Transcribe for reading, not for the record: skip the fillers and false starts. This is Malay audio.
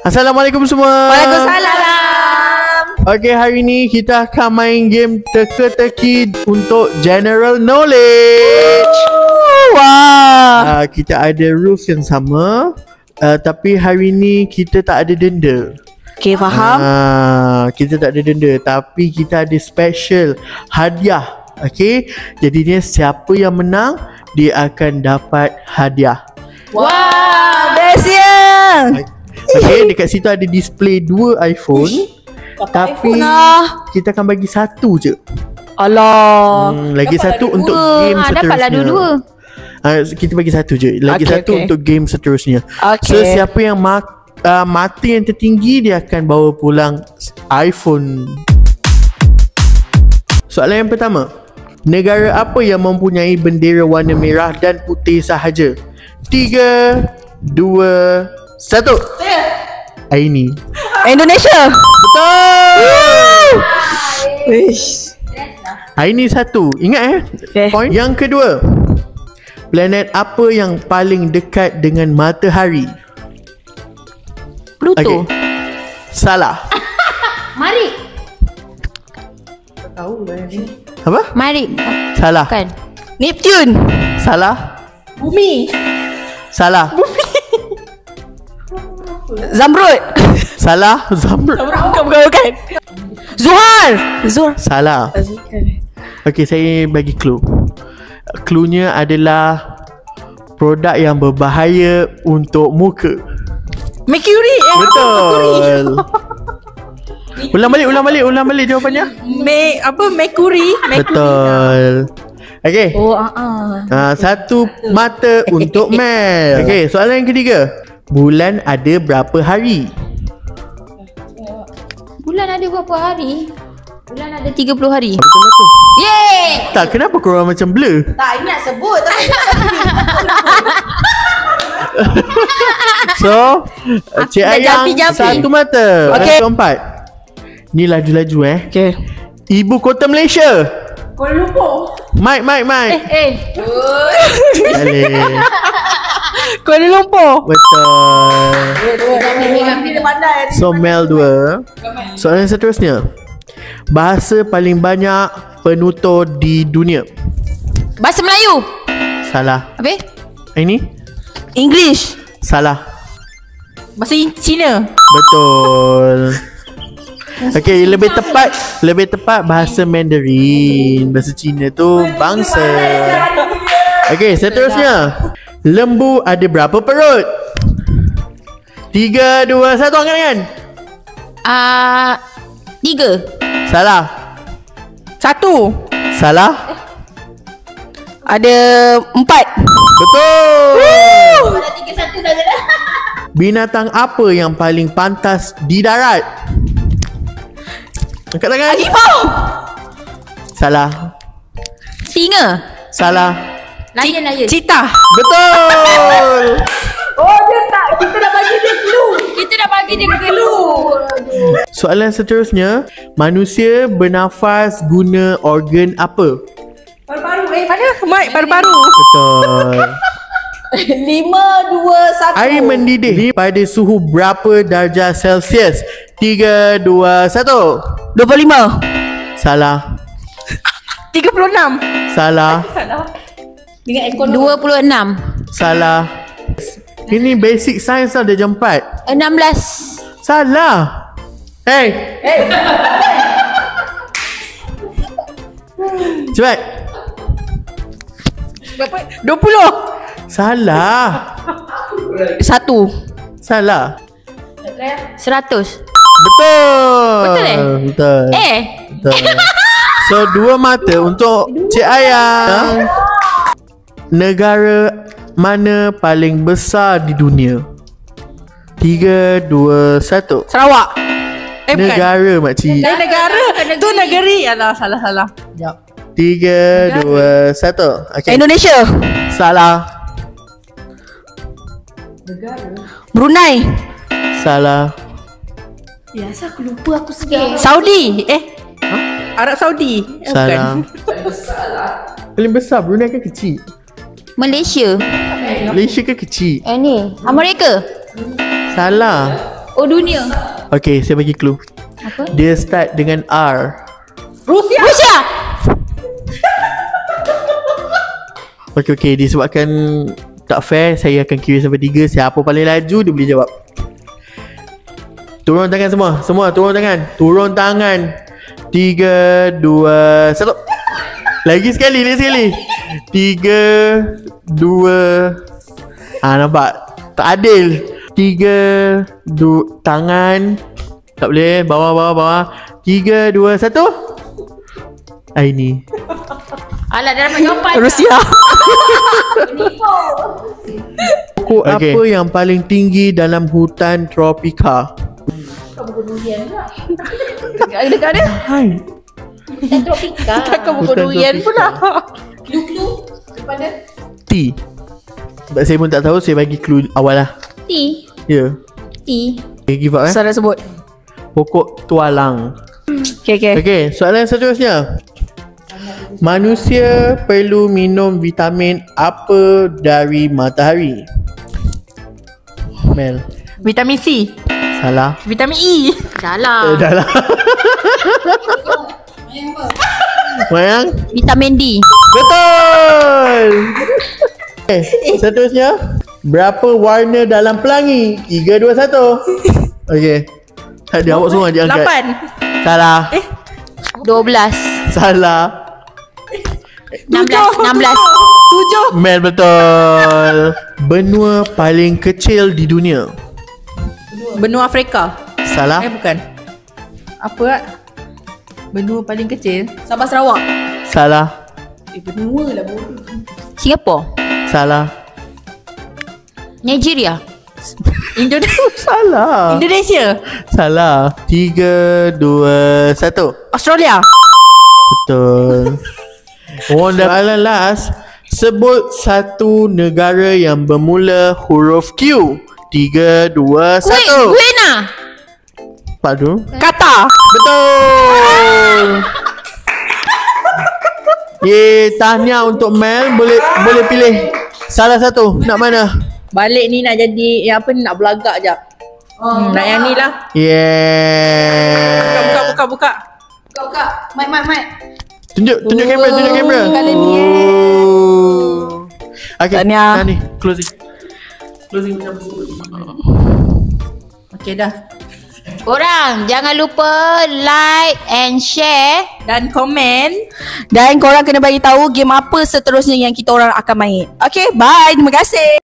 Assalamualaikum semua. Waalaikumsalam. Okey, hari ni kita akan main game teka-teki untuk general knowledge. Wah. Kita ada rules yang sama, tapi hari ni kita tak ada denda. Okay, faham. Kita tak ada denda, tapi kita ada special hadiah. Okey, jadinya siapa yang menang dia akan dapat hadiah. Wah, bestnya. Okey, dekat situ ada display 2 iPhone. Tapi kita akan bagi satu je. Allah. Lagi satu untuk game seterusnya. Dapatlah dua-dua. Kita bagi satu je. Lagi satu untuk game seterusnya. So siapa yang mata yang tertinggi, dia akan bawa pulang iPhone. Soalan yang pertama, negara apa yang mempunyai bendera warna merah dan putih sahaja? 3, 2, 1. Aini. Indonesia. Betul. Wish. Aini 1. Ingat point. Yang kedua, planet apa yang paling dekat dengan matahari? Pluto. Salah. Mari. Apa? Mari. Salah. Kan. Neptune. Salah. Bumi. Salah. Zamrud. Salah. Zamrud. Bukan. Zuhal. Salah. Okey, saya bagi clue. Cluenya adalah produk yang berbahaya untuk muka. Mercury. Betul. Ulang balik jawapannya. Mercury. Betul. Okey. Satu mata untuk Mel. Okey, soalan yang ketiga. Bulan ada berapa hari? Bulan ada berapa hari? Bulan ada 30 hari. Betul lah tu. Yeay. Tak, kenapa korang macam blur? Tak, ini nak sebut. So, Cik Ayang jampi. satu mata. Okey. Keempat. Ni laju-laju Okay. Ibu kota Malaysia. Kuala Lumpur. Mike. Boleh. Kuala Lumpur. Betul. Dia pandai. So Mel 2. Soalan seterusnya. Bahasa paling banyak penutur di dunia. Bahasa Melayu. Salah. Habis? Ini? English. Salah. Bahasa Cina. Betul. Okey, lebih tepat bahasa Mandarin. Bahasa Cina tu bangsa. Okey, seterusnya. Lembu ada berapa perut? 3, 2, 1, angkat tangan. 3. Salah. 1. Salah. Ada 4. Betul. Ada 3-1 dah. Binatang apa yang paling pantas di darat? Angkat tangan. Harimau. Salah. Singa. Salah. Lion. Cita. Betul. Oh, dia tak. Kita dah bagi dia clue. Soalan seterusnya, manusia bernafas guna organ apa? Paru-paru. Mana? Mike, paru-paru. Betul. 5, 2, 1. Air mendidih pada suhu berapa darjah Celsius? 3, 2, 1. 25. Salah. 36. Salah. Dengan ekonomi. 26. Salah. Ini basic science tau, dia jam 4. 16. Salah. Hey. Cepat. Berapa? 20. Salah. 1. Salah. 100. Betul. Betul Betul. Betul. So 2 mata untuk Cik Ayang. Negara mana paling besar di dunia? 3, 2, 1. Sarawak. Bukan. Negara makcik. Negara. Tu negeri. Alah, salah. 3, 2, 1. Okay. Indonesia. Salah. Brunei. Salah. Ya, aku lupa aku sedih. Saudi. Arab Saudi. Salah. Paling besar. Brunei kan kecil. Malaysia. Malaysia kan kecil. Ni Amerika. Salah. Oh, dunia. Okay, saya bagi clue. Apa? Dia start dengan R. Rusia. Okay, disebabkan tak fair, saya akan kira sampai 3. Siapa paling laju, dia boleh jawab. Turun tangan semua. Semua turun tangan. Turun tangan. 3, 2, 1. Lagi sekali. 3, 2. Nampak? Tak adil. 3, 2, tangan. Tak boleh. Bawah. 3, 2, 1. Ini. Alah, dah dapat jawapan. Rusia. Pokok apa yang paling tinggi dalam hutan tropika? Dekat dia. Hai. Hutan tropika. Takkan buku Hutan durian tropika. pula. Clue depan dia. T. Sebab saya pun tak tahu, saya bagi clue awal lah. T. Ya. T. Okay, give up Saya dah sebut. Pokok tualang. Okay. Okay, soalan seterusnya. Manusia perlu minum vitamin apa dari matahari? Mel. Vitamin C. Salah. Vitamin E. Salah. Dah lah. Mayang? Vitamin D. Betul. Okay, seterusnya. Berapa warna dalam pelangi? 3, 2, 1. Okay. Tadi awak semua je angkat. 8. Salah. 12. Salah. 16. 7. Mel betul. Benua paling kecil di dunia. Benua Afrika. Salah. Bukan. Apa? Benua paling kecil. Sabah Sarawak. Salah. Benua lah bodoh. Singapura. Salah. Nigeria. Indonesia. Salah. Indonesia. Salah. 3, 2, 1. Australia. Betul. Soalan last. Sebut satu negara yang bermula huruf Q. 3, 2, 1. Guyana. Padu. Qatar. Betul. Tahniah untuk Mel. Boleh pilih salah satu. Nak mana? Balik ni nak jadi yang apa ni, nak belagak jap. Nak yang ni lah. Yeah. Buka. Mic. Tunjuk kamera. Kali ni Okay. Tahniah. Ni closing. Okay dah. Korang jangan lupa like and share. Dan komen. Dan korang kena bagi tahu game apa seterusnya yang kita orang akan main. Okay, bye. Terima kasih.